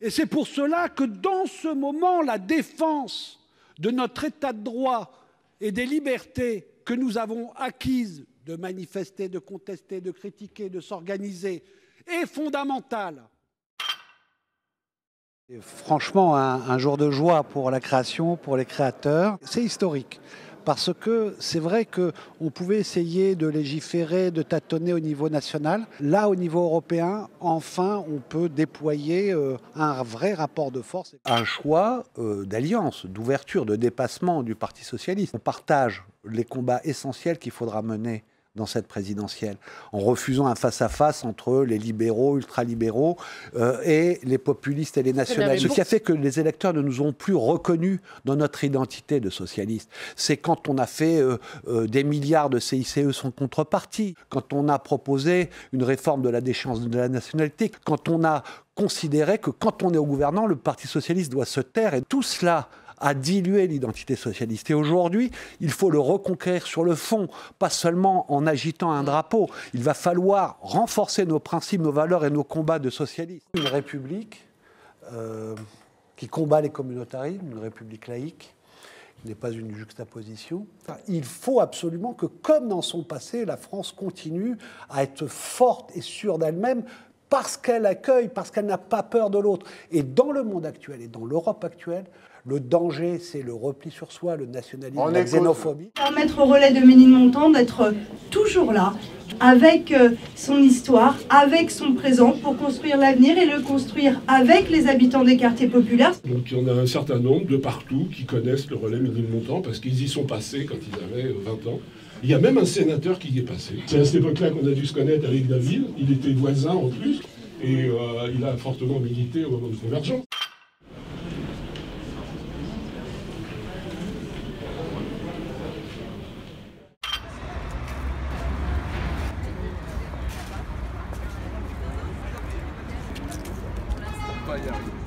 Et c'est pour cela que dans ce moment, la défense de notre état de droit et des libertés que nous avons acquises de manifester, de contester, de critiquer, de s'organiser est fondamentale. Franchement, un jour de joie pour la création, pour les créateurs, c'est historique. Parce que c'est vrai qu'on pouvait essayer de légiférer, de tâtonner au niveau national. Là, au niveau européen, enfin, on peut déployer un vrai rapport de force. Un choix d'alliance, d'ouverture, de dépassement du Parti socialiste. On partage les combats essentiels qu'il faudra mener dans cette présidentielle, en refusant un face-à-face entre les libéraux, ultralibéraux et les populistes et les nationalistes. Ce qui a fait que les électeurs ne nous ont plus reconnus dans notre identité de socialistes. C'est quand on a fait des milliards de CICE sans contrepartie, quand on a proposé une réforme de la déchéance de la nationalité, quand on a considéré que quand on est au gouvernement, le Parti socialiste doit se taire, et tout cela a dilué l'identité socialiste. Et aujourd'hui, il faut le reconquérir sur le fond, pas seulement en agitant un drapeau. Il va falloir renforcer nos principes, nos valeurs et nos combats de socialisme. Une république qui combat les communautarismes, une république laïque, qui n'est pas une juxtaposition. Il faut absolument que, comme dans son passé, la France continue à être forte et sûre d'elle-même, parce qu'elle accueille, parce qu'elle n'a pas peur de l'autre. Et dans le monde actuel et dans l'Europe actuelle, le danger, c'est le repli sur soi, le nationalisme, la xénophobie. Permettre au relais de Ménilmontant d'être toujours là, avec son histoire, avec son présent, pour construire l'avenir et le construire avec les habitants des quartiers populaires. Donc il y en a un certain nombre de partout qui connaissent le relais Ménilmontant parce qu'ils y sont passés quand ils avaient 20 ans. Il y a même un sénateur qui y est passé. C'est à cette époque-là qu'on a dû se connaître avec David. Il était voisin en plus et il a fortement milité au moment de Convergence. Pas y arriver.